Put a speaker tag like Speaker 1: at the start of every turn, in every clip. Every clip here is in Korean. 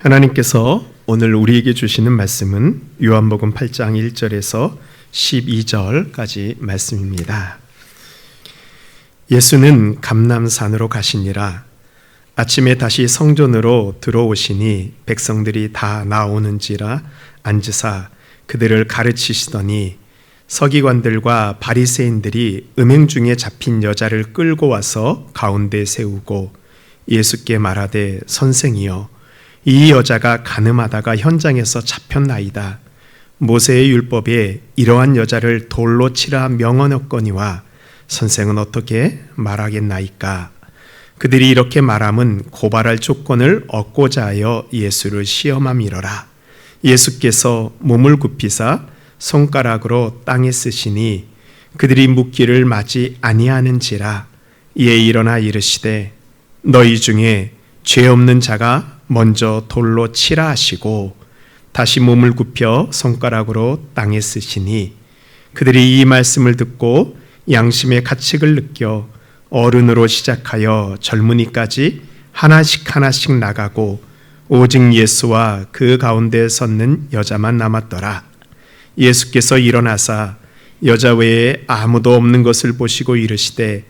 Speaker 1: 하나님께서 오늘 우리에게 주시는 말씀은 요한복음 8장 1절에서 12절까지 말씀입니다. 예수는 감람산으로 가시니라. 아침에 다시 성전으로 들어오시니 백성들이 다 나오는지라 앉으사 그들을 가르치시더니 서기관들과 바리새인들이 음행 중에 잡힌 여자를 끌고 와서 가운데 세우고 예수께 말하되 선생이여 이 여자가 간음하다가 현장에서 잡혔나이다. 모세의 율법에 이러한 여자를 돌로 치라 명하였거니와 선생은 어떻게 말하겠나이까? 그들이 이렇게 말함은 고발할 조건을 얻고자 하여 예수를 시험함이러라. 예수께서 몸을 굽히사 손가락으로 땅에 쓰시니 그들이 묻기를 마지 아니하는지라. 이에 일어나 이르시되 너희 중에 죄 없는 자가 먼저 돌로 치라 하시고 다시 몸을 굽혀 손가락으로 땅에 쓰시니 그들이 이 말씀을 듣고 양심의 가책을 느껴 어른으로 시작하여 젊은이까지 하나씩 나가고 오직 예수와 그 가운데 섰는 여자만 남았더라. 예수께서 일어나사 여자 외에 아무도 없는 것을 보시고 이르시되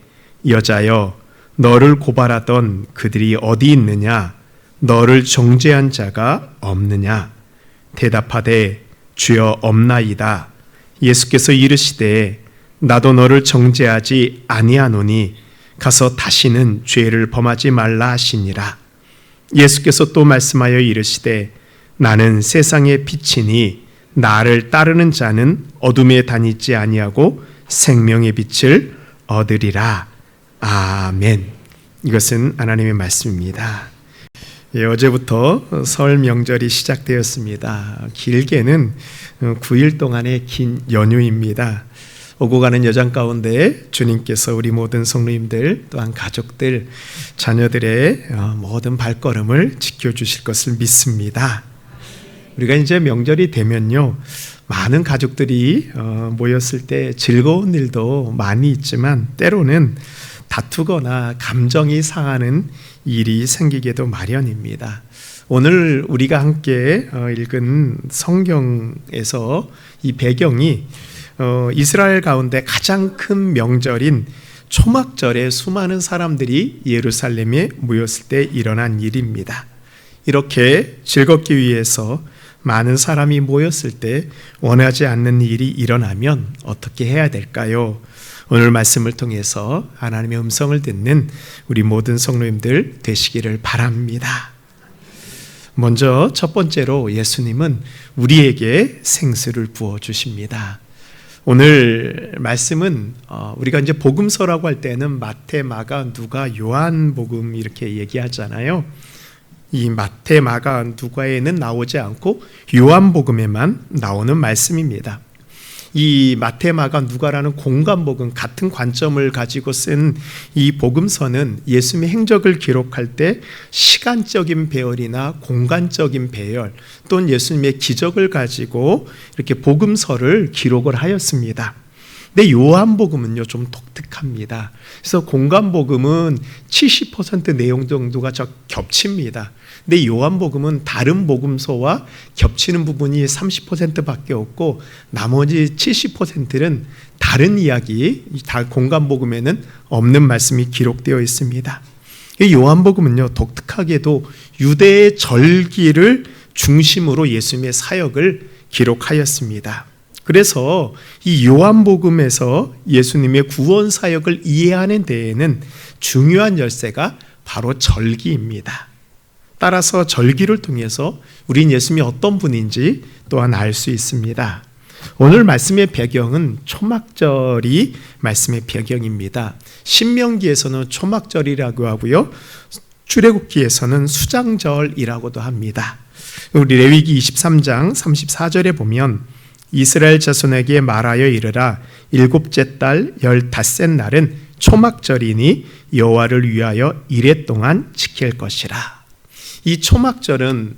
Speaker 1: 여자여 너를 고발하던 그들이 어디 있느냐? 너를 정죄한 자가 없느냐? 대답하되 주여 없나이다. 예수께서 이르시되 나도 너를 정죄하지 아니하노니 가서 다시는 죄를 범하지 말라 하시니라. 예수께서 또 말씀하여 이르시되 나는 세상의 빛이니 나를 따르는 자는 어둠에 다니지 아니하고 생명의 빛을 얻으리라. 아멘. 이것은 하나님의 말씀입니다. 어제부터 설 명절이 시작되었습니다. 길게는 9일 동안의 긴 연휴입니다. 오고 가는 여정 가운데 주님께서 우리 모든 성도님들 또한 가족들, 자녀들의 모든 발걸음을 지켜주실 것을 믿습니다. 우리가 이제 명절이 되면요, 많은 가족들이 모였을 때 즐거운 일도 많이 있지만 때로는 다투거나 감정이 상하는 일이 생기게도 마련입니다. 오늘 우리가 함께 읽은 성경에서 이 배경이 이스라엘 가운데 가장 큰 명절인 초막절에 수많은 사람들이 예루살렘에 모였을 때 일어난 일입니다. 이렇게 즐겁기 위해서 많은 사람이 모였을 때 원하지 않는 일이 일어나면 어떻게 해야 될까요? 오늘 말씀을 통해서 하나님의 음성을 듣는 우리 모든 성도님들 되시기를 바랍니다. 먼저 첫 번째로 예수님은 우리에게 생수를 부어주십니다. 오늘 말씀은 우리가 이제 복음서라고 할 때는 마태, 마가, 누가, 요한복음 이렇게 얘기하잖아요. 이 마태, 마가, 누가에는 나오지 않고 요한복음에만 나오는 말씀입니다. 이 마태, 마가, 누가라는 공관복음, 같은 관점을 가지고 쓴 이 복음서는 예수님의 행적을 기록할 때 시간적인 배열이나 공간적인 배열 또는 예수님의 기적을 가지고 이렇게 복음서를 기록을 하였습니다. 근데 요한복음은요 좀 독특합니다. 그래서 공관복음은 70% 내용 정도가 겹칩니다. 근데 요한복음은 다른 복음서와 겹치는 부분이 30%밖에 없고 나머지 70%는 다른 이야기, 공관복음에는 없는 말씀이 기록되어 있습니다. 요한복음은요 독특하게도 유대의 절기를 중심으로 예수님의 사역을 기록하였습니다. 그래서 이 요한복음에서 예수님의 구원 사역을 이해하는 데에는 중요한 열쇠가 바로 절기입니다. 따라서 절기를 통해서 우린 예수님이 어떤 분인지 또한 알 수 있습니다. 오늘 말씀의 배경은 초막절이 말씀의 배경입니다. 신명기에서는 초막절이라고 하고요, 출애굽기에서는 수장절이라고도 합니다. 우리 레위기 23장 34절에 보면 이스라엘 자손에게 말하여 이르라. 7째 달 15셋 날은 초막절이니 여호와를 위하여 이레 동안 지킬 것이라. 이 초막절은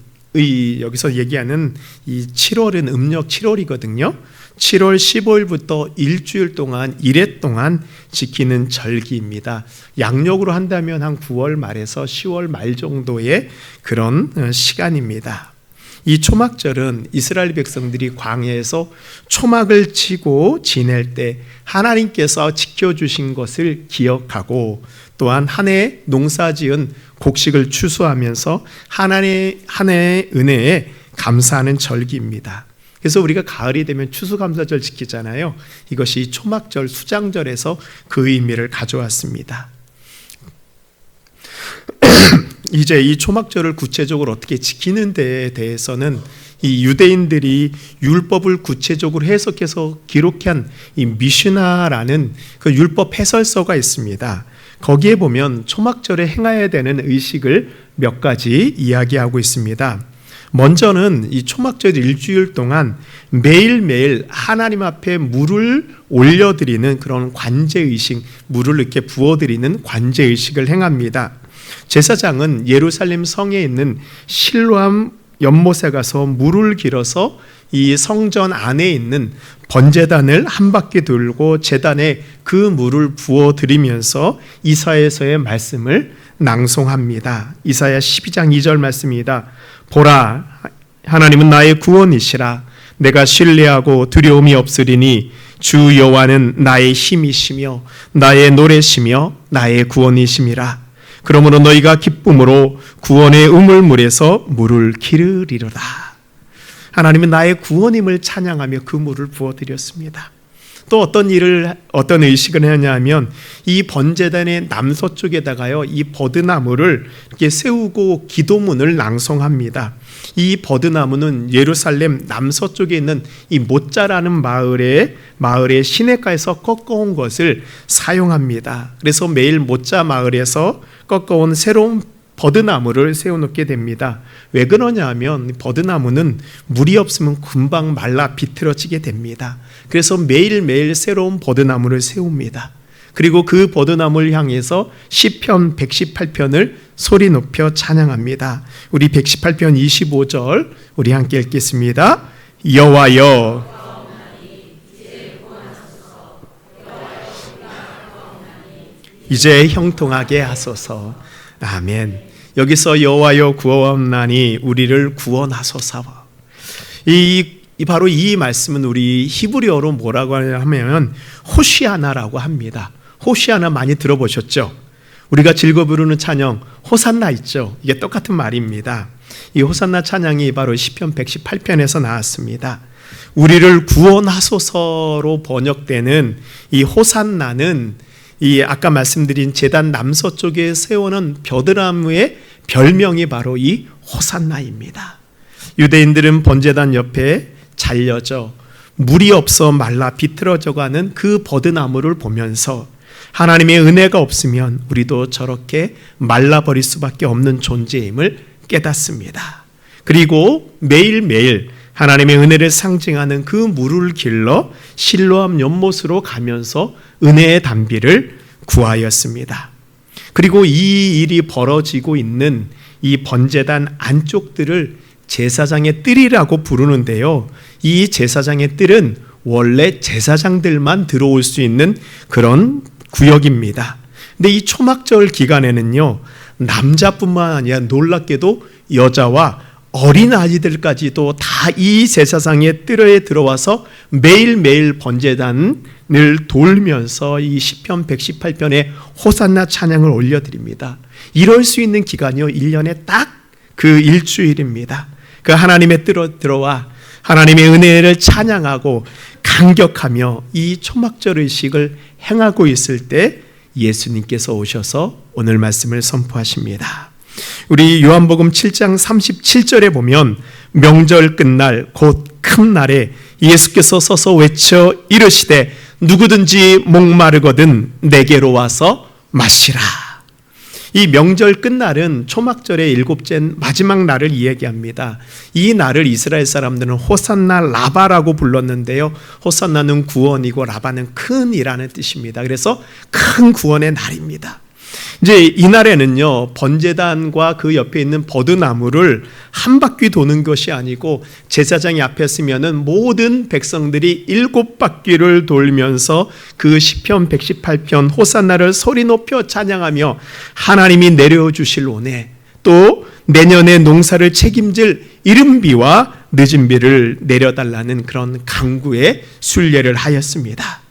Speaker 1: 여기서 얘기하는 이 7월은 음력 7월이거든요. 7월 15일부터 일주일 동안 1회 동안 지키는 절기입니다. 양력으로 한다면 한 9월 말에서 10월 말 정도의 그런 시간입니다. 이 초막절은 이스라엘 백성들이 광야에서 초막을 치고 지낼 때 하나님께서 지켜주신 것을 기억하고 또한 한 해 농사지은 곡식을 추수하면서 한 해의 은혜에 감사하는 절기입니다. 그래서 우리가 가을이 되면 추수감사절 지키잖아요. 이것이 초막절, 수장절에서 그 의미를 가져왔습니다. 이제 이 초막절을 구체적으로 어떻게 지키는 데에 대해서는 이 유대인들이 율법을 구체적으로 해석해서 기록한 이 미슈나라는 그 율법 해설서가 있습니다. 거기에 보면 초막절에 행해야 되는 의식을 몇 가지 이야기하고 있습니다. 먼저는 이 초막절 일주일 동안 매일매일 하나님 앞에 물을 올려드리는 그런 관제의식, 물을 이렇게 부어드리는 관제의식을 행합니다. 제사장은 예루살렘 성에 있는 실로암 연못에 가서 물을 길어서 이 성전 안에 있는 번제단을 한 바퀴 돌고 제단에 그 물을 부어드리면서 이사야서의 말씀을 낭송합니다. 이사야 12장 2절 말씀입니다. 보라, 하나님은 나의 구원이시라. 내가 신뢰하고 두려움이 없으리니 주 여호와는 나의 힘이시며 나의 노래시며 나의 구원이심이라. 그러므로 너희가 기쁨으로 구원의 우물물에서 물을 기르리로다. 하나님은 나의 구원임을 찬양하며 그 물을 부어드렸습니다. 또 어떤 의식을 했냐면 이 번제단의 남서쪽에다가요, 이 버드나무를 이렇게 세우고 기도문을 낭송합니다. 이 버드나무는 예루살렘 남서쪽에 있는 이 모짜라는 마을의 시내가에서 꺾어온 것을 사용합니다. 그래서 매일 모짜 마을에서 꺾어온 새로운 버드나무를 세워놓게 됩니다. 왜 그러냐 하면 버드나무는 물이 없으면 금방 말라 비틀어지게 됩니다. 그래서 매일매일 새로운 버드나무를 세웁니다. 그리고 그 버드나무를 향해서 시편 118편을 소리 높여 찬양합니다. 우리 118편 25절 우리 함께 읽겠습니다. 여호와여 이제 형통하게 하소서. 아멘. 여기서 여호와여 구하옵나니 우리를 구원하소서. 바로 이 말씀은 우리 히브리어로 뭐라고 하면 호시아나라고 합니다. 호시아나 많이 들어보셨죠? 우리가 즐거 부르는 찬양 호산나 있죠? 이게 똑같은 말입니다. 이 호산나 찬양이 바로 시편 118편에서 나왔습니다. 우리를 구원하소서로 번역되는 이 호산나는 이 아까 말씀드린 제단 남서쪽에 세우는 벼드나무의 별명이 바로 이 호산나입니다. 유대인들은 번제단 옆에 잘려져 물이 없어 말라 비틀어져가는 그 버드나무를 보면서 하나님의 은혜가 없으면 우리도 저렇게 말라버릴 수밖에 없는 존재임을 깨닫습니다. 그리고 매일매일 하나님의 은혜를 상징하는 그 물을 길러 실로암 연못으로 가면서 은혜의 단비를 구하였습니다. 그리고 이 일이 벌어지고 있는 이 번제단 안쪽들을 제사장의 뜰이라고 부르는데요. 이 제사장의 뜰은 원래 제사장들만 들어올 수 있는 그런 구역입니다. 근데 이 초막절 기간에는요, 남자뿐만 아니라 놀랍게도 여자와 어린 아이들까지도 다 이 제사장의 뜰에 들어와서 매일매일 번제단을 돌면서 이 시편 118편의 호산나 찬양을 올려드립니다. 이럴 수 있는 기간이요, 1년에 딱 그 일주일입니다. 그 하나님의 뜰에 들어와 하나님의 은혜를 찬양하고 감격하며 이 초막절 의식을 행하고 있을 때 예수님께서 오셔서 오늘 말씀을 선포하십니다. 우리 요한복음 7장 37절에 보면 명절 끝날 곧 큰 날에 예수께서 서서 외쳐 이르시되 누구든지 목마르거든 내게로 와서 마시라. 이 명절 끝날은 초막절의 일곱째 마지막 날을 이야기합니다. 이 날을 이스라엘 사람들은 호산나 라바라고 불렀는데요, 호산나는 구원이고 라바는 큰이라는 뜻입니다. 그래서 큰 구원의 날입니다. 이제 이날에는요, 번제단과 그 옆에 있는 버드나무를 한 바퀴 도는 것이 아니고 제사장이 앞에 서면은 모든 백성들이 7바퀴를 돌면서 그 시편 118편 호산나를 소리 높여 찬양하며 하나님이 내려 주실 오네, 또 내년에 농사를 책임질 이른 비와 늦은 비를 내려달라는 그런 간구의 순례를 하였습니다.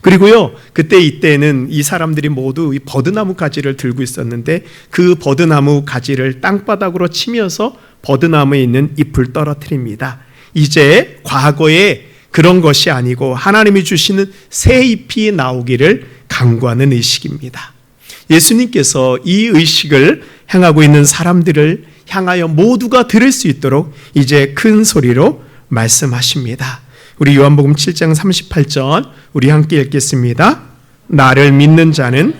Speaker 1: 그리고요, 이때는 이 사람들이 모두 이 버드나무 가지를 들고 있었는데 그 버드나무 가지를 땅바닥으로 치면서 버드나무에 있는 잎을 떨어뜨립니다. 이제 과거에 그런 것이 아니고 하나님이 주시는 새 잎이 나오기를 간구하는 의식입니다. 예수님께서 이 의식을 행하고 있는 사람들을 향하여 모두가 들을 수 있도록 이제 큰 소리로 말씀하십니다. 우리 요한복음 7장 38절 우리 함께 읽겠습니다. 나를 믿는 자는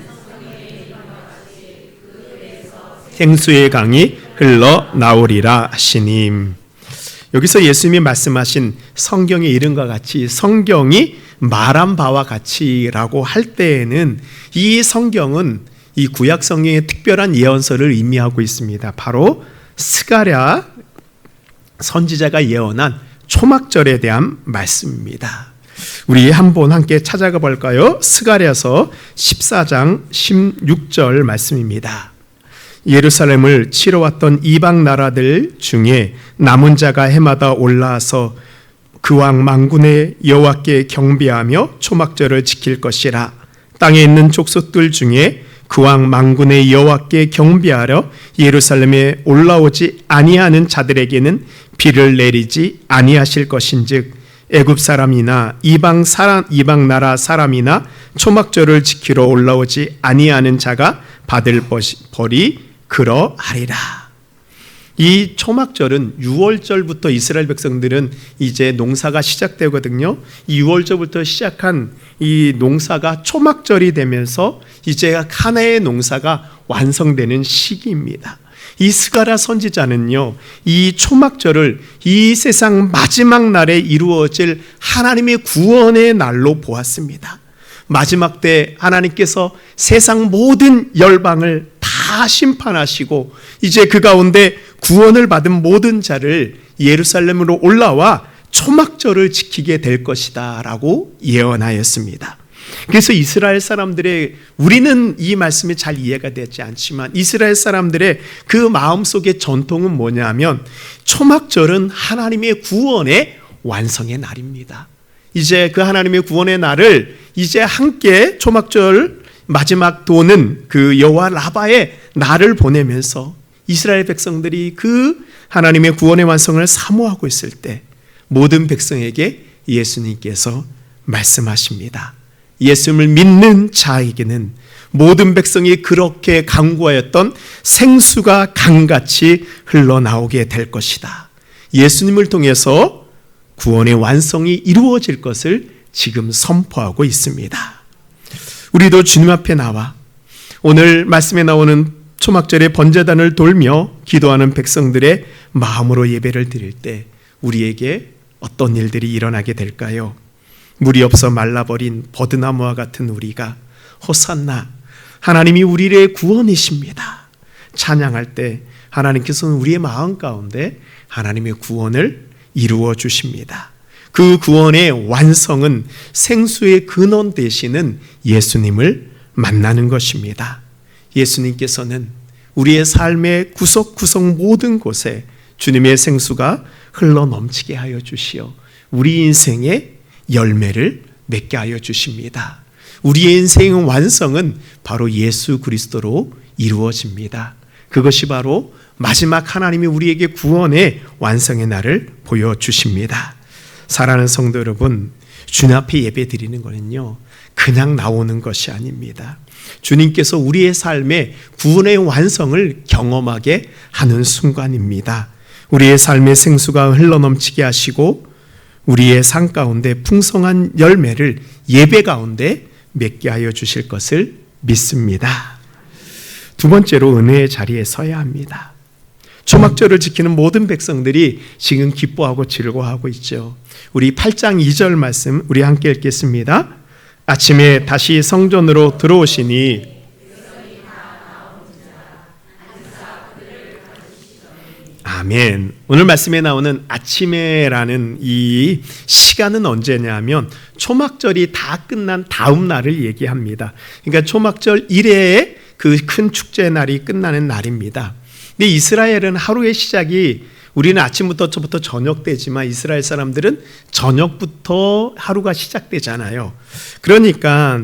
Speaker 1: 생수의 강이 흘러나오리라 하시니. 여기서 예수님이 말씀하신 성경의 이름과 같이 성경이 말한 바와 같이라고 할 때에는 이 성경은 이 구약 성경의 특별한 예언서를 의미하고 있습니다. 바로 스가랴 선지자가 예언한 초막절에 대한 말씀입니다. 우리 한번 함께 찾아가 볼까요? 스가랴서 14장 16절 말씀입니다. 예루살렘을 치러 왔던 이방 나라들 중에 남은 자가 해마다 올라와서 그 왕 만군의 여호와께 경배하며 초막절을 지킬 것이라. 땅에 있는 족속들 중에 그 왕 만군의 여호와께 경배하러 예루살렘에 올라오지 아니하는 자들에게는 비를 내리지 아니하실 것인즉 애굽 사람이나 이방 나라 사람이나 초막절을 지키러 올라오지 아니하는 자가 받을 벌이 그러하리라. 이 초막절은 6월절부터 이스라엘 백성들은 이제 농사가 시작되거든요. 이 6월절부터 시작한 이 농사가 초막절이 되면서 이제 하나의 농사가 완성되는 시기입니다. 이 스가랴 선지자는요, 이 초막절을 이 세상 마지막 날에 이루어질 하나님의 구원의 날로 보았습니다. 마지막 때 하나님께서 세상 모든 열방을 다 심판하시고 이제 그 가운데 구원을 받은 모든 자를 예루살렘으로 올라와 초막절을 지키게 될 것이다 라고 예언하였습니다. 그래서 이스라엘 사람들의, 우리는 이 말씀이 잘 이해가 되지 않지만 이스라엘 사람들의 그 마음속의 전통은 뭐냐면 초막절은 하나님의 구원의 완성의 날입니다. 이제 그 하나님의 구원의 날을 이제 함께 초막절 마지막 도는 그 여호와 라바의 날을 보내면서 이스라엘 백성들이 그 하나님의 구원의 완성을 사모하고 있을 때 모든 백성에게 예수님께서 말씀하십니다. 예수님을 믿는 자에게는 모든 백성이 그렇게 간구하였던 생수가 강같이 흘러나오게 될 것이다. 예수님을 통해서 구원의 완성이 이루어질 것을 지금 선포하고 있습니다. 우리도 주님 앞에 나와 오늘 말씀에 나오는 초막절의 번제단을 돌며 기도하는 백성들의 마음으로 예배를 드릴 때 우리에게 어떤 일들이 일어나게 될까요? 물이 없어 말라버린 버드나무와 같은 우리가 호산나, 하나님이 우리의 구원이십니다. 찬양할 때 하나님께서는 우리의 마음 가운데 하나님의 구원을 이루어 주십니다. 그 구원의 완성은 생수의 근원 되시는 예수님을 만나는 것입니다. 예수님께서는 우리의 삶의 구석구석 모든 곳에 주님의 생수가 흘러넘치게 하여 주시어 우리 인생의 열매를 맺게 하여 주십니다. 우리의 인생의 완성은 바로 예수 그리스도로 이루어집니다. 그것이 바로 마지막 하나님이 우리에게 구원의 완성의 날을 보여주십니다. 사랑하는 성도 여러분, 주님 앞에 예배 드리는 거는요, 그냥 나오는 것이 아닙니다. 주님께서 우리의 삶에 구원의 완성을 경험하게 하는 순간입니다. 우리의 삶의 생수가 흘러넘치게 하시고 우리의 삶 가운데 풍성한 열매를 예배 가운데 맺게 하여 주실 것을 믿습니다. 두 번째로 은혜의 자리에 서야 합니다. 초막절을 지키는 모든 백성들이 지금 기뻐하고 즐거워하고 있죠. 우리 8장 2절 말씀 우리 함께 읽겠습니다. 아침에 다시 성전으로 들어오시니 아멘. 오늘 말씀에 나오는 아침에라는 이 시간은 언제냐면 초막절이 다 끝난 다음 날을 얘기합니다. 그러니까 초막절 이래에 그 큰 축제 날이 끝나는 날입니다. 근데 이스라엘은 하루의 시작이 우리는 아침부터 저녁 때지만 이스라엘 사람들은 저녁부터 하루가 시작되잖아요. 그러니까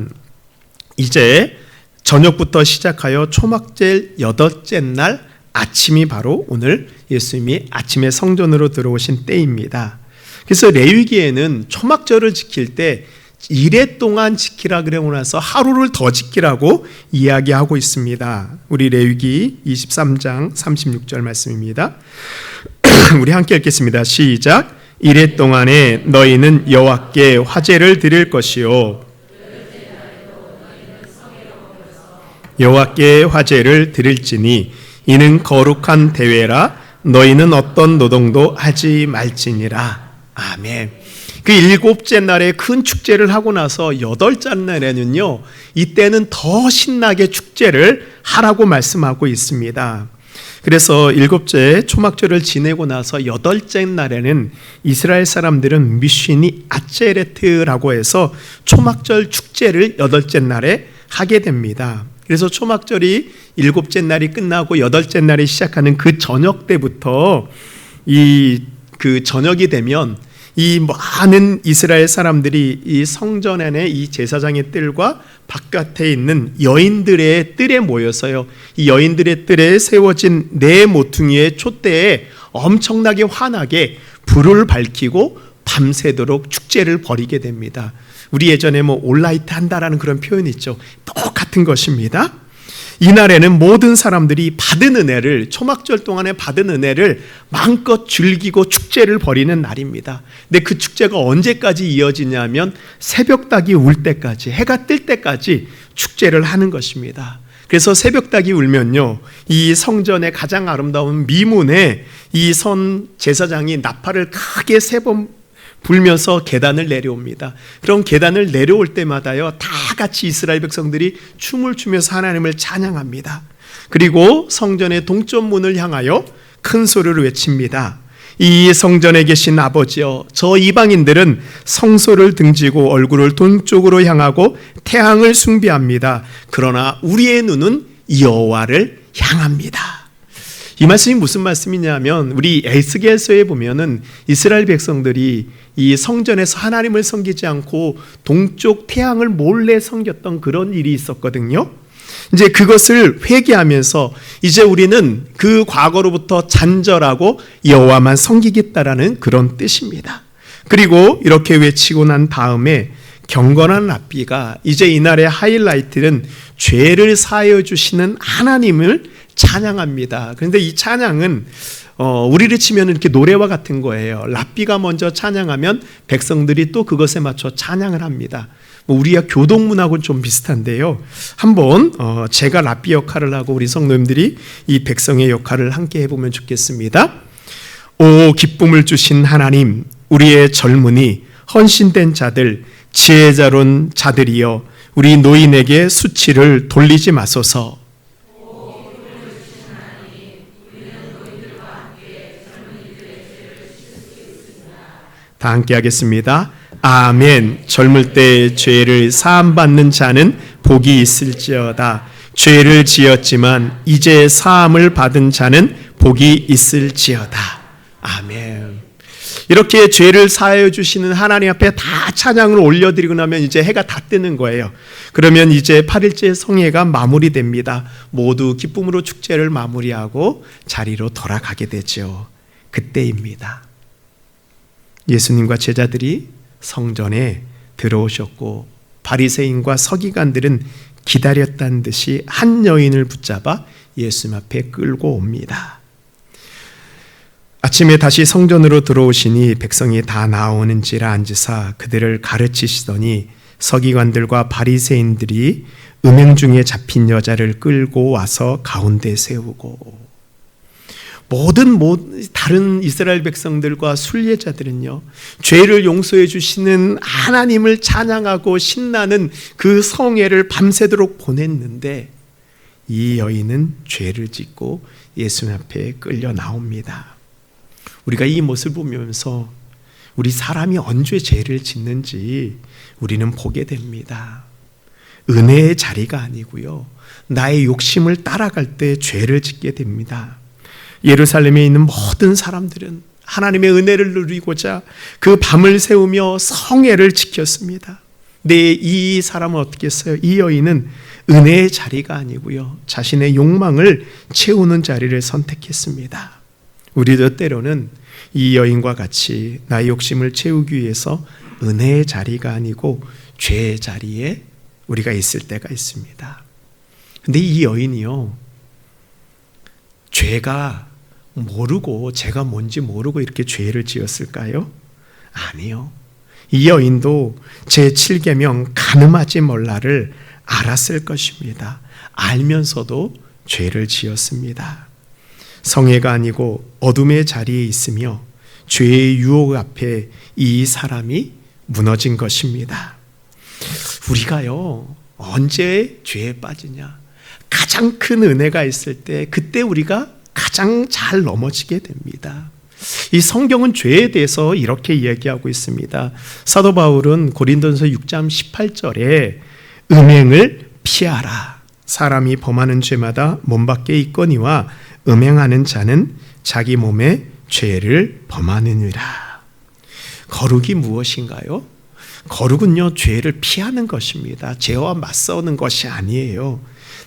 Speaker 1: 이제 저녁부터 시작하여 초막절 8째 날 아침이 바로 오늘 예수님이 아침에 성전으로 들어오신 때입니다. 그래서 레위기에는 초막절을 지킬 때 이래 동안 지키라 그러고 나서 하루를 더 지키라고 이야기하고 있습니다. 우리 레위기 23장 36절 말씀입니다. 우리 함께 읽겠습니다. 시작. 이래 동안에 너희는 여호와께 화제를 드릴 것이요 여호와께 화제를 드릴지니 이는 거룩한 대회라 너희는 어떤 노동도 하지 말지니라. 아멘. 그 7째 날에 큰 축제를 하고 나서 8째 날에는요, 이때는 더 신나게 축제를 하라고 말씀하고 있습니다. 그래서 7째 초막절을 지내고 나서 8째 날에는 이스라엘 사람들은 미쉬니 아체레트라고 해서 초막절 축제를 8째 날에 하게 됩니다. 그래서 초막절이 7째 날이 끝나고 8째 날이 시작하는 그 저녁 때부터 그 저녁이 되면 이 많은 이스라엘 사람들이 이 성전 안에 이 제사장의 뜰과 바깥에 있는 여인들의 뜰에 모여서요, 이 여인들의 뜰에 세워진 네 모퉁이의 촛대에 엄청나게 환하게 불을 밝히고 밤새도록 축제를 벌이게 됩니다. 우리 예전에 올라이트 한다라는 그런 표현이 있죠. 똑같은 것입니다. 이날에는 모든 사람들이 받은 은혜를, 초막절 동안에 받은 은혜를 마음껏 즐기고 축제를 벌이는 날입니다. 근데 그 축제가 언제까지 이어지냐면 새벽닭이 울 때까지, 해가 뜰 때까지 축제를 하는 것입니다. 그래서 새벽닭이 울면요, 이 성전의 가장 아름다운 미문에 이 선 제사장이 나팔을 크게 3번 불면서 계단을 내려옵니다. 그럼 계단을 내려올 때마다요, 다 같이 이스라엘 백성들이 춤을 추면서 하나님을 찬양합니다. 그리고 성전의 동쪽 문을 향하여 큰 소리로 외칩니다. 이 성전에 계신 아버지여, 저 이방인들은 성소를 등지고 얼굴을 동쪽으로 향하고 태양을 숭배합니다. 그러나 우리의 눈은 여호와를 향합니다. 이 말씀이 무슨 말씀이냐면, 우리 에스겔서에 보면은 이스라엘 백성들이 이 성전에서 하나님을 섬기지 않고 동쪽 태양을 몰래 섬겼던 그런 일이 있었거든요. 이제 그것을 회개하면서 이제 우리는 그 과거로부터 잔절하고 여호와만 섬기겠다라는 그런 뜻입니다. 그리고 이렇게 외치고 난 다음에 경건한 랍비가 이제 이날의 하이라이트는 죄를 사하여 주시는 하나님을 찬양합니다. 그런데 이 찬양은 우리를 치면 이렇게 노래와 같은 거예요. 랍비가 먼저 찬양하면 백성들이 또 그것에 맞춰 찬양을 합니다. 우리가 교동문하고는 좀 비슷한데요. 한번 제가 랍비 역할을 하고 우리 성도님들이 이 백성의 역할을 함께 해보면 좋겠습니다. 오 기쁨을 주신 하나님, 우리의 젊은이 헌신된 자들, 지혜자로운 자들이여, 우리 노인에게 수치를 돌리지 마소서. 다 함께 하겠습니다. 아멘. 젊을 때 죄를 사함받는 자는 복이 있을지어다. 죄를 지었지만 이제 사함을 받은 자는 복이 있을지어다. 아멘. 이렇게 죄를 사하여 주시는 하나님 앞에 다 찬양을 올려드리고 나면 이제 해가 다 뜨는 거예요. 그러면 이제 8일째 성회가 마무리됩니다. 모두 기쁨으로 축제를 마무리하고 자리로 돌아가게 되죠. 그때입니다. 예수님과 제자들이 성전에 들어오셨고 바리새인과 서기관들은 기다렸다는 듯이 한 여인을 붙잡아 예수님 앞에 끌고 옵니다. 아침에 다시 성전으로 들어오시니 백성이 다 나오는지라 앉으사 그들을 가르치시더니 서기관들과 바리새인들이 음행 중에 잡힌 여자를 끌고 와서 가운데 세우고, 모든 다른 이스라엘 백성들과 순례자들은요, 죄를 용서해 주시는 하나님을 찬양하고 신나는 그 성회를 밤새도록 보냈는데 이 여인은 죄를 짓고 예수님 앞에 끌려 나옵니다. 우리가 이 모습을 보면서 우리 사람이 언제 죄를 짓는지 우리는 보게 됩니다. 은혜의 자리가 아니고요, 나의 욕심을 따라갈 때 죄를 짓게 됩니다. 예루살렘에 있는 모든 사람들은 하나님의 은혜를 누리고자 그 밤을 새우며 성회를 지켰습니다. 근데 이 사람은 어떻게 했어요? 이 여인은 은혜의 자리가 아니고요, 자신의 욕망을 채우는 자리를 선택했습니다. 우리도 때로는 이 여인과 같이 나의 욕심을 채우기 위해서 은혜의 자리가 아니고 죄의 자리에 우리가 있을 때가 있습니다. 근데 이 여인이요, 죄가 모르고, 죄가 뭔지 모르고 이렇게 죄를 지었을까요? 아니요. 이 여인도 제7계명 간음하지 말라를 알았을 것입니다. 알면서도 죄를 지었습니다. 성애가 아니고 어둠의 자리에 있으며 죄의 유혹 앞에 이 사람이 무너진 것입니다. 우리가요, 언제 죄에 빠지냐? 가장 큰 은혜가 있을 때, 그때 우리가 가장 잘 넘어지게 됩니다. 이 성경은 죄에 대해서 이렇게 이야기하고 있습니다. 사도 바울은 고린도전서 6장 18절에 음행을 피하라. 사람이 범하는 죄마다 몸 밖에 있거니와 음행하는 자는 자기 몸에 죄를 범하느니라. 거룩이 무엇인가요? 거룩은요, 죄를 피하는 것입니다. 죄와 맞서는 것이 아니에요.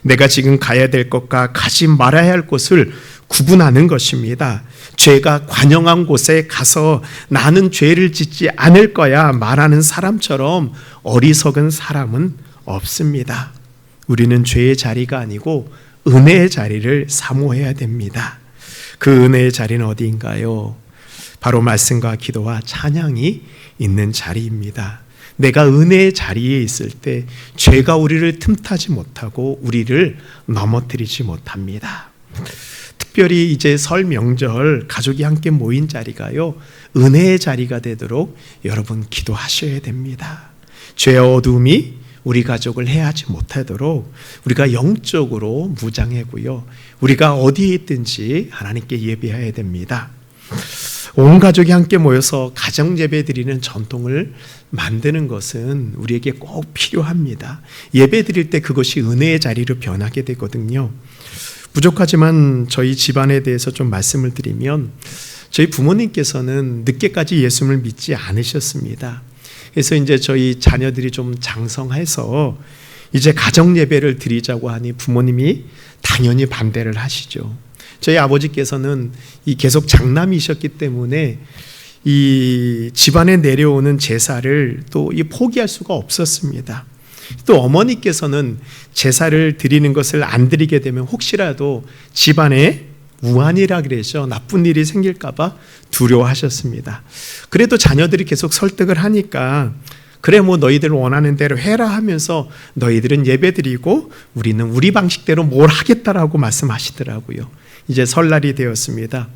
Speaker 1: 내가 지금 가야 될 것과 가지 말아야 할 곳을 구분하는 것입니다. 죄가 관영한 곳에 가서 나는 죄를 짓지 않을 거야 말하는 사람처럼 어리석은 사람은 없습니다. 우리는 죄의 자리가 아니고 은혜의 자리를 사모해야 됩니다. 그 은혜의 자리는 어디인가요? 바로 말씀과 기도와 찬양이 있는 자리입니다. 내가 은혜의 자리에 있을 때 죄가 우리를 틈타지 못하고 우리를 넘어뜨리지 못합니다. 특별히 이제 설 명절 가족이 함께 모인 자리가요, 은혜의 자리가 되도록 여러분 기도하셔야 됩니다. 죄의 어둠이 우리 가족을 해하지 못하도록 우리가 영적으로 무장하고요, 우리가 어디에 있든지 하나님께 예배해야 됩니다. 온 가족이 함께 모여서 가정 예배 드리는 전통을 만드는 것은 우리에게 꼭 필요합니다. 예배 드릴 때 그것이 은혜의 자리로 변하게 되거든요. 부족하지만 저희 집안에 대해서 좀 말씀을 드리면, 저희 부모님께서는 늦게까지 예수를 믿지 않으셨습니다. 그래서 이제 저희 자녀들이 좀 장성해서 이제 가정 예배를 드리자고 하니 부모님이 당연히 반대를 하시죠. 저희 아버지께서는 계속 장남이셨기 때문에 이 집안에 내려오는 제사를 또 포기할 수가 없었습니다. 또 어머니께서는 제사를 드리는 것을 안 드리게 되면 혹시라도 집안에 우환이라 그러죠, 나쁜 일이 생길까 봐 두려워하셨습니다. 그래도 자녀들이 계속 설득을 하니까 그래 뭐 너희들 원하는 대로 해라 하면서 너희들은 예배 드리고 우리는 우리 방식대로 뭘 하겠다라고 말씀하시더라고요. 이제 설날이 되었습니다.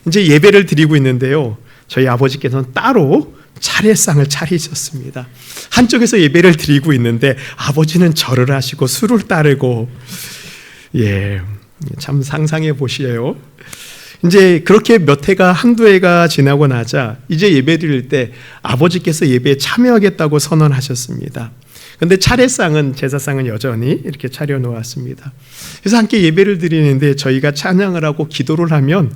Speaker 1: 이제 예배를 드리고 있는데요, 저희 아버지께서는 따로 차례상을 차리셨습니다. 한쪽에서 예배를 드리고 있는데 아버지는 절을 하시고 술을 따르고, 참 상상해 보시에요. 이제 그렇게 몇 해가, 한두 해가 지나고 나자 이제 예배 드릴 때 아버지께서 예배에 참여하겠다고 선언하셨습니다. 근데 차례상은, 제사상은 여전히 이렇게 차려 놓았습니다. 그래서 함께 예배를 드리는데 저희가 찬양을 하고 기도를 하면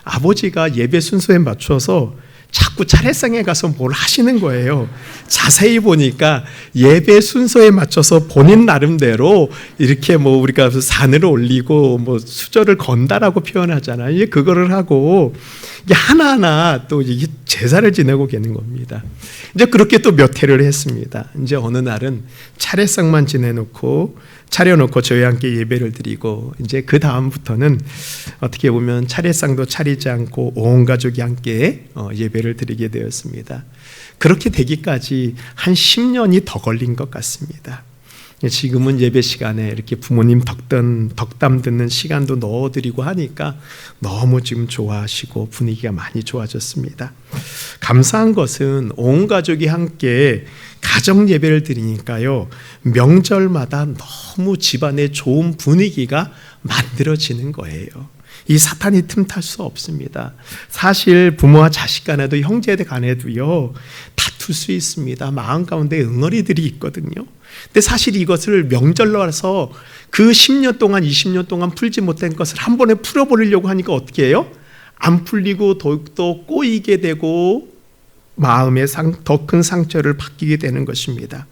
Speaker 1: 아버지가 예배 순서에 맞춰서 자꾸 차례상에 가서 뭘 하시는 거예요. 자세히 보니까 예배 순서에 맞춰서 본인 나름대로 이렇게 우리가 산을 올리고 수저를 건다라고 표현하잖아요. 이제 그거를 하고 이게 하나하나 또 이게 제사를 지내고 계는 겁니다. 이제 그렇게 또 몇 해를 했습니다. 이제 어느 날은 차례상만 차려놓고 저희와 함께 예배를 드리고, 이제 그 다음부터는 어떻게 보면 차례상도 차리지 않고 온 가족이 함께 예배를 드리게 되었습니다. 그렇게 되기까지 한 10년이 더 걸린 것 같습니다. 지금은 예배 시간에 이렇게 부모님 덕담 듣는 시간도 넣어드리고 하니까 너무 지금 좋아하시고 분위기가 많이 좋아졌습니다. 감사한 것은 온 가족이 함께 가정 예배를 드리니까요, 명절마다 너무 집안에 좋은 분위기가 만들어지는 거예요. 이 사탄이 틈탈 수 없습니다. 사실 부모와 자식 간에도 형제 간에도요 다툴 수 있습니다. 마음 가운데 응어리들이 있거든요. 근데 사실 이것을 명절로 와서 그 10년 동안 20년 동안 풀지 못한 것을 한 번에 풀어버리려고 하니까 어떻게 해요? 안 풀리고 더욱더 꼬이게 되고 마음에 더 큰 상처를 받게 되는 것입니다.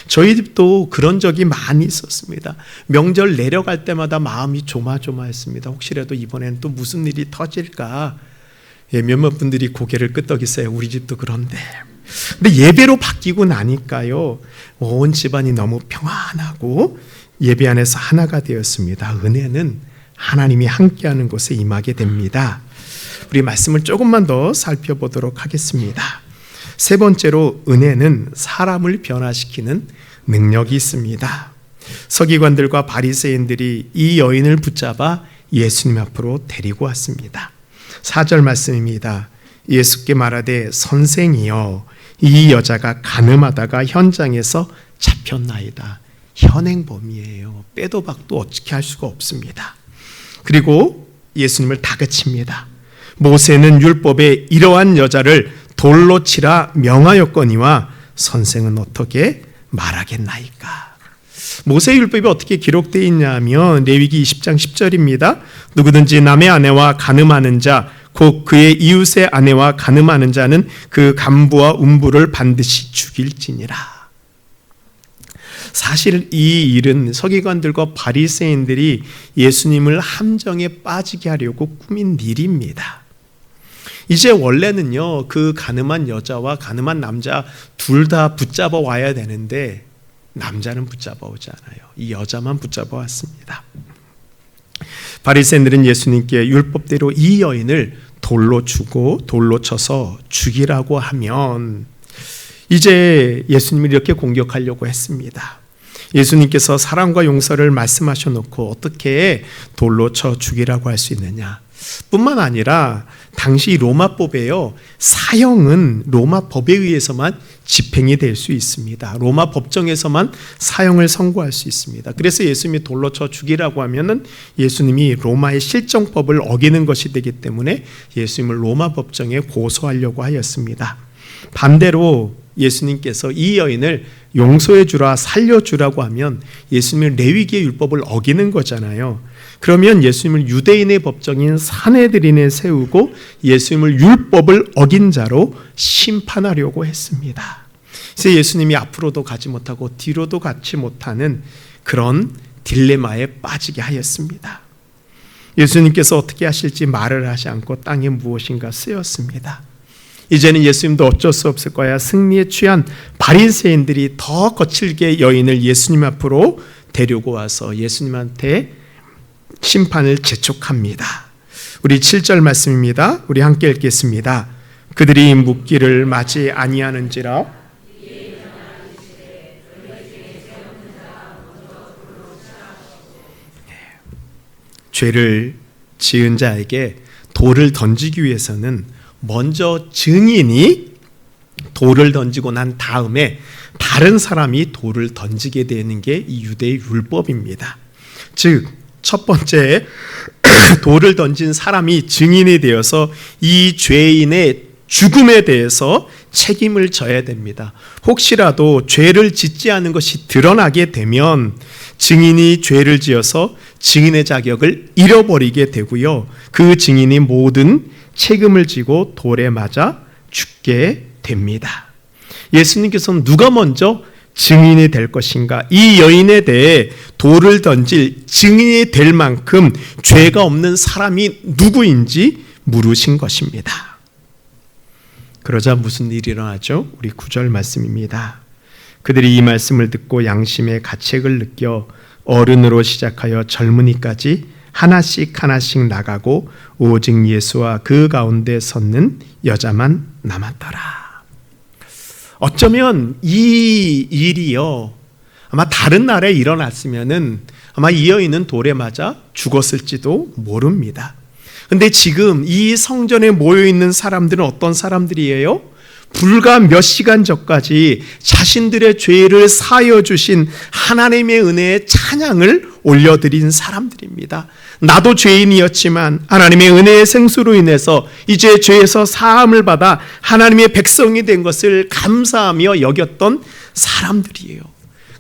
Speaker 1: 저희 집도 그런 적이 많이 있었습니다. 명절 내려갈 때마다 마음이 조마조마했습니다. 혹시라도 이번엔 또 무슨 일이 터질까. 몇몇 분들이 고개를 끄덕이세요. 우리 집도 그런데. 근데 예배로 바뀌고 나니까요, 온 집안이 너무 평안하고 예배 안에서 하나가 되었습니다. 은혜는 하나님이 함께하는 곳에 임하게 됩니다. 우리 말씀을 조금만 더 살펴보도록 하겠습니다. 세 번째로, 은혜는 사람을 변화시키는 능력이 있습니다. 서기관들과 바리새인들이 이 여인을 붙잡아 예수님 앞으로 데리고 왔습니다. 4절 말씀입니다. 예수께 말하되 선생이여, 이 여자가 간음하다가 현장에서 잡혔나이다. 현행범이에요. 빼도 박도 어떻게 할 수가 없습니다. 그리고 예수님을 다그칩니다. 모세는 율법에 이러한 여자를 돌로 치라 명하였거니와 선생은 어떻게 말하겠나이까. 모세율법이 어떻게 기록되어 있냐면 레위기 20장 10절입니다. 누구든지 남의 아내와 간음하는 자, 곧 그의 이웃의 아내와 간음하는 자는 그 간부와 운부를 반드시 죽일지니라. 사실 이 일은 서기관들과 바리새인들이 예수님을 함정에 빠지게 하려고 꾸민 일입니다. 이제 원래는요, 그 간음한 여자와 간음한 남자 둘 다 붙잡아 와야 되는데 남자는 붙잡아 오지 않아요. 이 여자만 붙잡아 왔습니다. 바리새인들은 예수님께 율법대로 이 여인을 돌로 쳐서 죽이라고 하면 이제 예수님을 이렇게 공격하려고 했습니다. 예수님께서 사랑과 용서를 말씀하셔놓고 어떻게 돌로 쳐 죽이라고 할 수 있느냐. 뿐만 아니라 당시 로마법에요, 사형은 로마 법에 의해서만 집행이 될 수 있습니다. 로마 법정에서만 사형을 선고할 수 있습니다. 그래서 예수님이 돌로 쳐 죽이라고 하면은 예수님이 로마의 실정법을 어기는 것이 되기 때문에 예수님을 로마 법정에 고소하려고 하였습니다. 반대로 예수님께서 이 여인을 용서해 주라, 살려 주라고 하면 예수님은 레위기의 율법을 어기는 거잖아요. 그러면 예수님을 유대인의 법정인 산헤드린에 세우고 예수님을 율법을 어긴 자로 심판하려고 했습니다. 그래서 예수님이 앞으로도 가지 못하고 뒤로도 가지 못하는 그런 딜레마에 빠지게 하였습니다. 예수님께서 어떻게 하실지 말을 하지 않고 땅에 무엇인가 쓰였습니다. 이제는 예수님도 어쩔 수 없을 거야. 승리에 취한 바리새인들이 더 거칠게 여인을 예수님 앞으로 데리고 와서 예수님한테 심판을 재촉합니다. 우리 7절 말씀입니다. 우리 함께 읽겠습니다. 그들이 묻기를 마치 아니하는지라. 죄를 지은 자에게 돌을 던지기 위해서는 먼저 증인이 돌을 던지고 난 다음에 다른 사람이 돌을 던지게 되는 게 이 유대의 율법입니다. 즉, 첫 번째 돌을 던진 사람이 증인이 되어서 이 죄인의 죽음에 대해서 책임을 져야 됩니다. 혹시라도 죄를 짓지 않은 것이 드러나게 되면 증인이 죄를 지어서 증인의 자격을 잃어버리게 되고요. 그 증인이 모든 책임을 지고 돌에 맞아 죽게 됩니다. 예수님께서는 누가 먼저 증인이 될 것인가, 이 여인에 대해 돌을 던질 증인이 될 만큼 죄가 없는 사람이 누구인지 물으신 것입니다. 그러자 무슨 일이 일어나죠? 우리 9절 말씀입니다. 그들이 이 말씀을 듣고 양심의 가책을 느껴 어른으로 시작하여 젊은이까지 하나씩 나가고 오직 예수와 그 가운데 섰는 여자만 남았더라. 어쩌면 이 일이요, 아마 다른 날에 일어났으면은 아마 이 여인은 돌에 맞아 죽었을지도 모릅니다. 근데 지금 이 성전에 모여 있는 사람들은 어떤 사람들이에요? 불과 몇 시간 전까지 자신들의 죄를 사하여 주신 하나님의 은혜의 찬양을 올려드린 사람들입니다. 나도 죄인이었지만 하나님의 은혜의 생수로 인해서 이제 죄에서 사함을 받아 하나님의 백성이 된 것을 감사하며 여겼던 사람들이에요.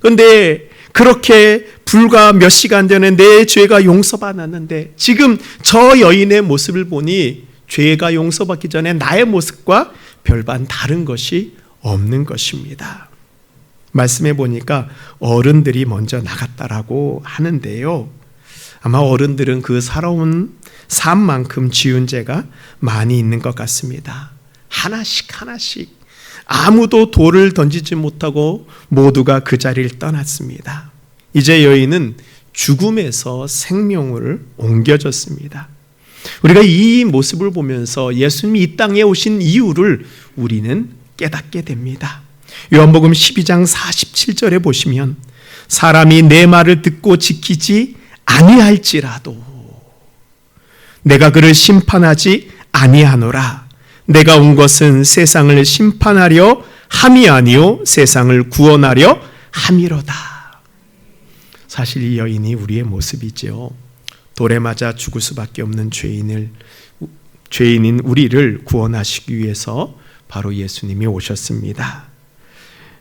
Speaker 1: 그런데 그렇게 불과 몇 시간 전에 내 죄가 용서받았는데 지금 저 여인의 모습을 보니 죄가 용서받기 전에 나의 모습과 별반 다른 것이 없는 것입니다. 말씀해 보니까 어른들이 먼저 나갔다라고 하는데요. 아마 어른들은 그 살아온 삶만큼 지은 죄가 많이 있는 것 같습니다. 하나씩 아무도 돌을 던지지 못하고 모두가 그 자리를 떠났습니다. 이제 여인은 죽음에서 생명을 옮겨졌습니다. 우리가 이 모습을 보면서 예수님이 이 땅에 오신 이유를 우리는 깨닫게 됩니다. 요한복음 12장 47절에 보시면 사람이 내 말을 듣고 지키지 아니할지라도 내가 그를 심판하지 아니하노라. 내가 온 것은 세상을 심판하려 함이 아니요 세상을 구원하려 함이로다. 사실 이 여인이 우리의 모습이죠. 돌에 맞아 죽을 수밖에 없는 죄인인 우리를 구원하시기 위해서 바로 예수님이 오셨습니다.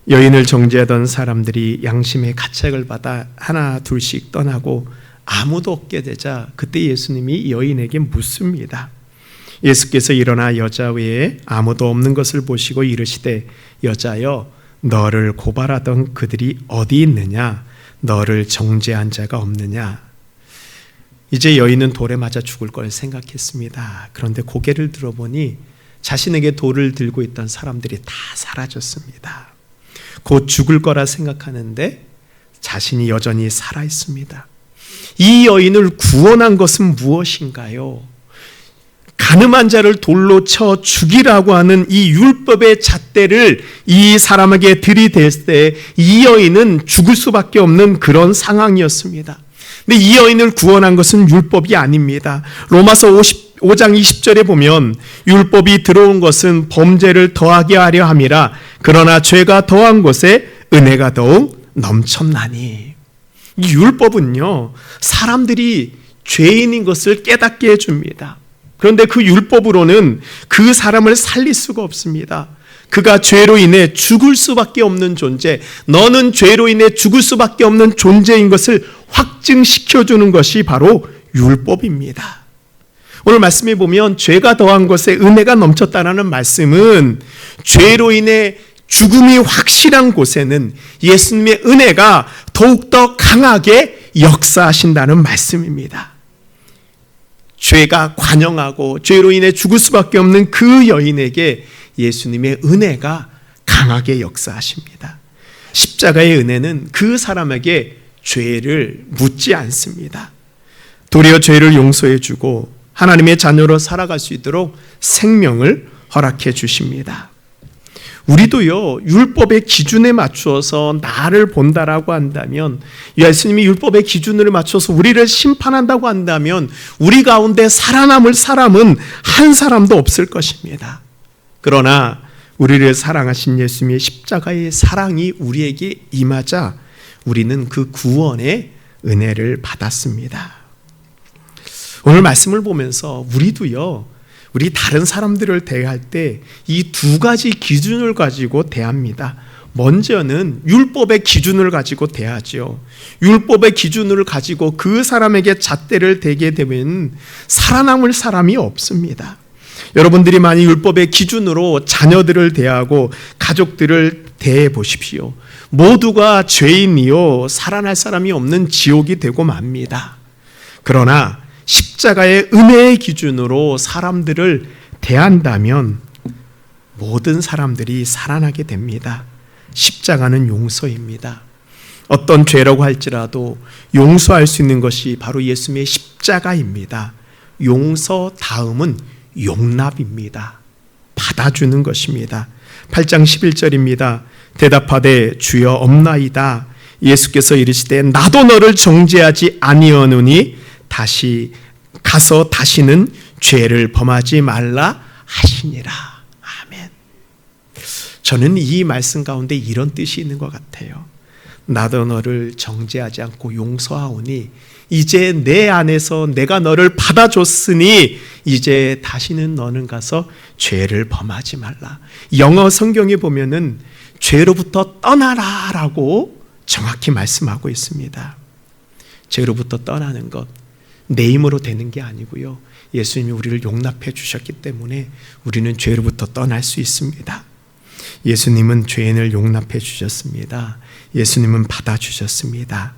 Speaker 1: 여인을 정죄하던 사람들이 양심의 가책을 받아 하나 둘씩 떠나고 아무도 없게 되자 그때 예수님이 여인에게 묻습니다. 예수께서 일어나 여자 외에 아무도 없는 것을 보시고 이르시되 여자여 너를 고발하던 그들이 어디 있느냐? 너를 정죄한 자가 없느냐? 이제 여인은 돌에 맞아 죽을 걸 생각했습니다. 그런데 고개를 들어보니 자신에게 돌을 들고 있던 사람들이 다 사라졌습니다. 곧 죽을 거라 생각하는데 자신이 여전히 살아있습니다. 이 여인을 구원한 것은 무엇인가요? 가늠한 자를 돌로 쳐 죽이라고 하는 이 율법의 잣대를 이 사람에게 들이댔을 때 이 여인은 죽을 수밖에 없는 그런 상황이었습니다. 근데 이 여인을 구원한 것은 율법이 아닙니다. 로마서 5장 20절에 보면 율법이 들어온 것은 범죄를 더하게 하려 함이라 그러나 죄가 더한 곳에 은혜가 더욱 넘쳤나니. 이 율법은요 사람들이 죄인인 것을 깨닫게 해줍니다. 그런데 그 율법으로는 그 사람을 살릴 수가 없습니다. 그가 죄로 인해 죽을 수밖에 없는 존재, 너는 죄로 인해 죽을 수밖에 없는 존재인 것을 확증시켜주는 것이 바로 율법입니다. 오늘 말씀에 보면 죄가 더한 것에 은혜가 넘쳤다라는 말씀은 죄로 인해 죽음이 확실한 곳에는 예수님의 은혜가 더욱더 강하게 역사하신다는 말씀입니다. 죄가 관영하고 죄로 인해 죽을 수밖에 없는 그 여인에게 예수님의 은혜가 강하게 역사하십니다. 십자가의 은혜는 그 사람에게 죄를 묻지 않습니다. 도리어 죄를 용서해 주고 하나님의 자녀로 살아갈 수 있도록 생명을 허락해 주십니다. 우리도요 율법의 기준에 맞추어서 나를 본다라고 한다면, 예수님이 율법의 기준을 맞춰서 우리를 심판한다고 한다면 우리 가운데 살아남을 사람은 한 사람도 없을 것입니다. 그러나 우리를 사랑하신 예수님의 십자가의 사랑이 우리에게 임하자 우리는 그 구원의 은혜를 받았습니다. 오늘 말씀을 보면서 우리도요 우리 다른 사람들을 대할 때 이 두 가지 기준을 가지고 대합니다. 먼저는 율법의 기준을 가지고 대하죠. 율법의 기준을 가지고 그 사람에게 잣대를 대게 되면 살아남을 사람이 없습니다. 여러분들이 만약 율법의 기준으로 자녀들을 대하고 가족들을 대해 보십시오. 모두가 죄인이요 살아날 사람이 없는 지옥이 되고 맙니다. 그러나 십자가의 은혜의 기준으로 사람들을 대한다면 모든 사람들이 살아나게 됩니다. 십자가는 용서입니다. 어떤 죄라고 할지라도 용서할 수 있는 것이 바로 예수님의 십자가입니다. 용서 다음은 용납입니다. 받아주는 것입니다. 8장 11절입니다. 대답하되 주여 없나이다. 예수께서 이르시되 나도 너를 정죄하지 아니하노니 다시 가서 다시는 죄를 범하지 말라 하시니라. 아멘. 저는 이 말씀 가운데 이런 뜻이 있는 것 같아요. 나도 너를 정죄하지 않고 용서하오니 이제 내 안에서 내가 너를 받아줬으니 이제 다시는 너는 가서 죄를 범하지 말라. 영어 성경에 보면은 죄로부터 떠나라 라고 정확히 말씀하고 있습니다. 죄로부터 떠나는 것 내 힘으로 되는 게 아니고요, 예수님이 우리를 용납해 주셨기 때문에 우리는 죄로부터 떠날 수 있습니다. 예수님은 죄인을 용납해 주셨습니다. 예수님은 받아주셨습니다.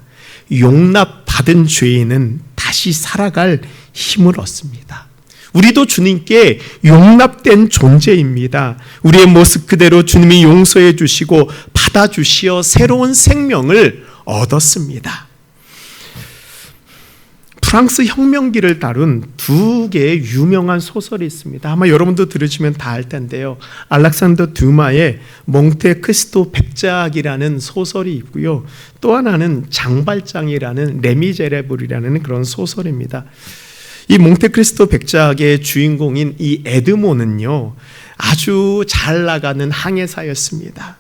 Speaker 1: 용납받은 죄인은 다시 살아갈 힘을 얻습니다. 우리도 주님께 용납된 존재입니다. 우리의 모습 그대로 주님이 용서해 주시고 받아주시어 새로운 생명을 얻었습니다. 프랑스 혁명기를 다룬 두 개의 유명한 소설이 있습니다. 아마 여러분도 들으시면 다 알 텐데요. 알렉산더 듀마의 몽테크리스토 백작이라는 소설이 있고요. 또 하나는 장발장이라는 레미제레블이라는 그런 소설입니다. 이 몽테크리스토 백작의 주인공인 이 에드몬은요, 아주 잘 나가는 항해사였습니다.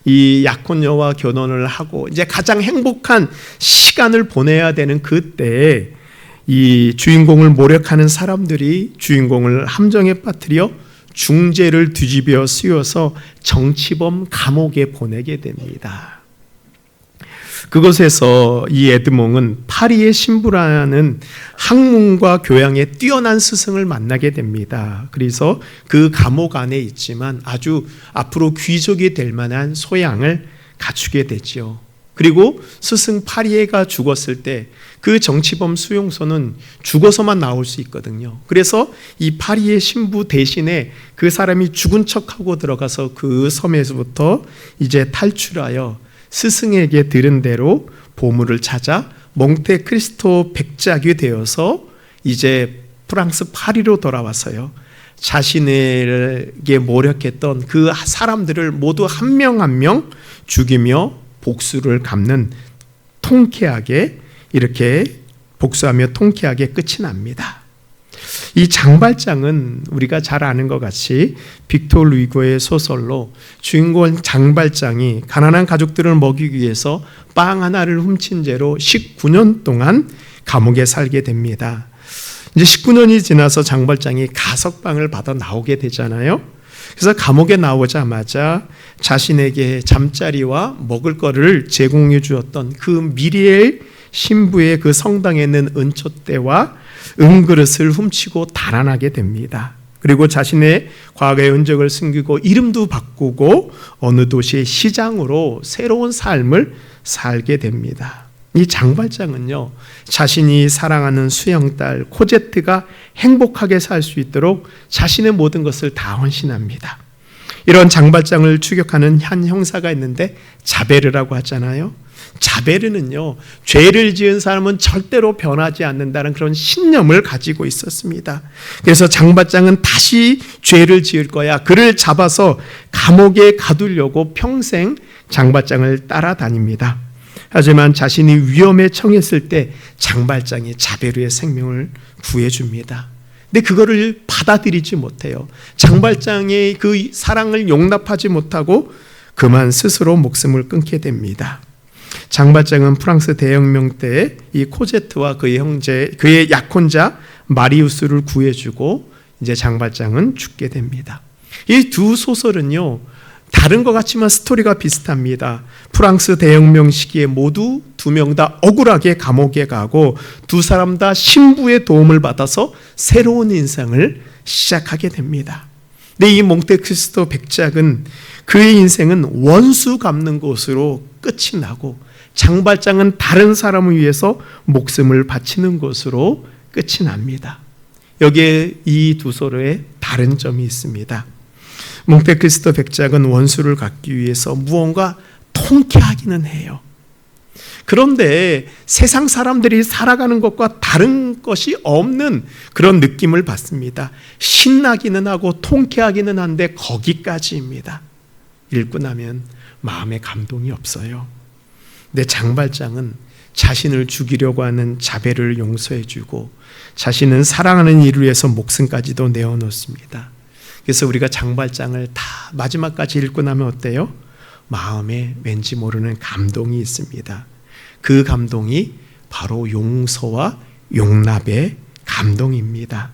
Speaker 1: 이 약혼녀와 결혼을 하고 이제 가장 행복한 시간을 보내야 되는 그때에 이 주인공을 모욕하는 사람들이 주인공을 함정에 빠뜨려 중죄를 뒤집어 씌워서 정치범 감옥에 보내게 됩니다. 그곳에서 이 에드몽은 파리의 신부라는 학문과 교양에 뛰어난 스승을 만나게 됩니다. 그래서 그 감옥 안에 있지만 아주 앞으로 귀족이 될 만한 소양을 갖추게 되죠. 그리고 스승 파리에가 죽었을 때 그 정치범 수용소는 죽어서만 나올 수 있거든요. 그래서 이 파리의 신부 대신에 그 사람이 죽은 척하고 들어가서 그 섬에서부터 이제 탈출하여 스승에게 들은 대로 보물을 찾아 몽테크리스토 백작이 되어서 이제 프랑스 파리로 돌아와서요, 자신에게 모략했던 그 사람들을 모두 한 명 한 명 죽이며 복수를 갚는, 통쾌하게 이렇게 복수하며 통쾌하게 끝이 납니다. 이 장발장은 우리가 잘 아는 것 같이 빅토르 루이고의 소설로 주인공 장발장이 가난한 가족들을 먹이기 위해서 빵 하나를 훔친 죄로 19년 동안 감옥에 살게 됩니다. 이제 19년이 지나서 장발장이 가석방을 받아 나오게 되잖아요. 그래서 감옥에 나오자마자 자신에게 잠자리와 먹을 거를 제공해 주었던 그 미리엘 신부의 그 성당에 있는 은촛대와 은그릇을 훔치고 달아나게 됩니다. 그리고 자신의 과거의 흔적을 숨기고 이름도 바꾸고 어느 도시의 시장으로 새로운 삶을 살게 됩니다. 이 장발장은요, 자신이 사랑하는 수영딸 코제트가 행복하게 살 수 있도록 자신의 모든 것을 다 헌신합니다. 이런 장발장을 추격하는 한 형사가 있는데 자베르라고 하잖아요. 자베르는요, 죄를 지은 사람은 절대로 변하지 않는다는 그런 신념을 가지고 있었습니다. 그래서 장발장은 다시 죄를 지을 거야, 그를 잡아서 감옥에 가두려고 평생 장발장을 따라다닙니다. 하지만 자신이 위험에 처했을 때 장발장이 자베르의 생명을 구해줍니다. 근데 그거를 받아들이지 못해요. 장발장의 그 사랑을 용납하지 못하고 그만 스스로 목숨을 끊게 됩니다. 장발장은 프랑스 대혁명 때 이 코제트와 그의 형제, 그의 약혼자 마리우스를 구해주고 이제 장발장은 죽게 됩니다. 이 두 소설은요, 다른 것 같지만 스토리가 비슷합니다. 프랑스 대혁명 시기에 모두 두 명 다 억울하게 감옥에 가고 두 사람 다 신부의 도움을 받아서 새로운 인생을 시작하게 됩니다. 근데 이 몽테크리스토 백작은 그의 인생은 원수 갚는 것으로 끝이 나고 장발장은 다른 사람을 위해서 목숨을 바치는 것으로 끝이 납니다. 여기에 이 두 소설에 다른 점이 있습니다. 몽테크리스토 백작은 원수를 갚기 위해서 무언가 통쾌하기는 해요. 그런데 세상 사람들이 살아가는 것과 다른 것이 없는 그런 느낌을 받습니다. 신나기는 하고 통쾌하기는 한데 거기까지입니다. 읽고 나면 마음에 감동이 없어요. 근데 장발장은 자신을 죽이려고 하는 자베를 용서해주고 자신은 사랑하는 이를 위해서 목숨까지도 내어놓습니다. 그래서 우리가 장발장을 다 마지막까지 읽고 나면 어때요? 마음에 왠지 모르는 감동이 있습니다. 그 감동이 바로 용서와 용납의 감동입니다.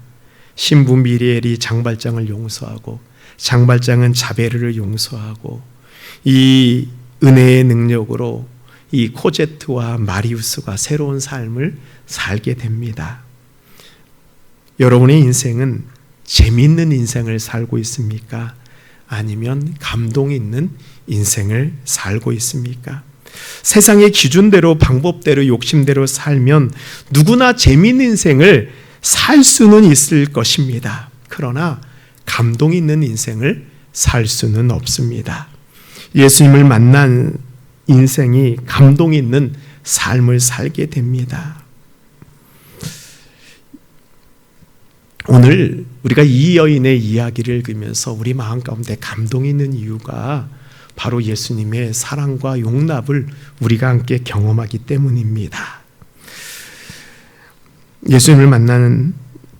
Speaker 1: 신부 미리엘이 장발장을 용서하고 장발장은 자베르를 용서하고 이 은혜의 능력으로 이 코제트와 마리우스가 새로운 삶을 살게 됩니다. 여러분의 인생은 재미있는 인생을 살고 있습니까? 아니면 감동 있는 인생을 살고 있습니까? 세상의 기준대로 방법대로 욕심대로 살면 누구나 재미있는 인생을 살 수는 있을 것입니다. 그러나 감동 있는 인생을 살 수는 없습니다. 예수님을 만난 인생이 감동 있는 삶을 살게 됩니다. 오늘 우리가 이 여인의 이야기를 읽으면서 우리 마음 가운데 감동이 있는 이유가 바로 예수님의 사랑과 용납을 우리가 함께 경험하기 때문입니다. 예수님을 만나는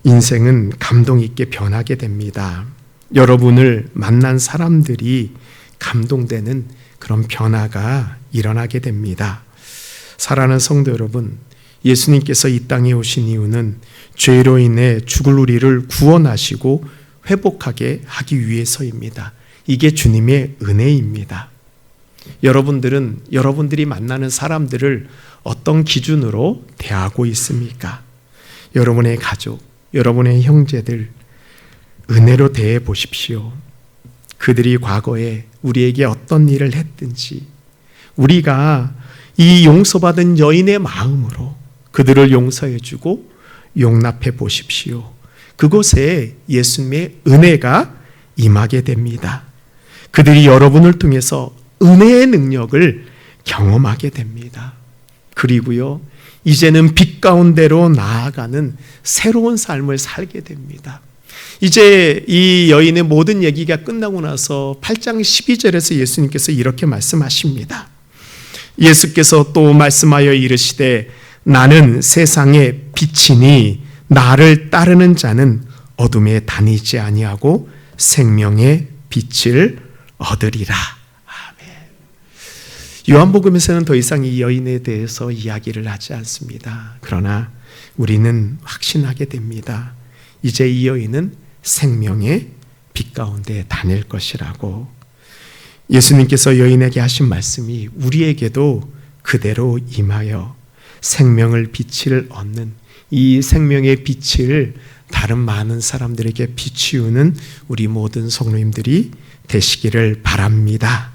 Speaker 1: 인생은 감동 있게 변하게 됩니다. 여러분을 만난 사람들이 감동되는 그런 변화가 일어나게 됩니다. 사랑하는 성도 여러분, 예수님께서 이 땅에 오신 이유는 죄로 인해 죽을 우리를 구원하시고 회복하게 하기 위해서입니다. 이게 주님의 은혜입니다. 여러분들은 여러분들이 만나는 사람들을 어떤 기준으로 대하고 있습니까? 여러분의 가족, 여러분의 형제들 은혜로 대해 보십시오. 그들이 과거에 우리에게 어떤 일을 했든지 우리가 이 용서받은 여인의 마음으로 그들을 용서해주고 용납해 보십시오. 그곳에 예수님의 은혜가 임하게 됩니다. 그들이 여러분을 통해서 은혜의 능력을 경험하게 됩니다. 그리고요, 이제는 빛 가운데로 나아가는 새로운 삶을 살게 됩니다. 이제 이 여인의 모든 얘기가 끝나고 나서 8장 12절에서 예수님께서 이렇게 말씀하십니다. 예수께서 또 말씀하여 이르시되 나는 세상의 빛이니 나를 따르는 자는 어둠에 다니지 아니하고 생명의 빛을 얻으리라. 아멘. 요한복음에서는 더 이상 이 여인에 대해서 이야기를 하지 않습니다. 그러나 우리는 확신하게 됩니다. 이제 이 여인은 생명의 빛 가운데 다닐 것이라고. 예수님께서 여인에게 하신 말씀이 우리에게도 그대로 임하여 생명을 빛을 얻는 이 생명의 빛을 다른 많은 사람들에게 비추는 우리 모든 성도님들이 되시기를 바랍니다.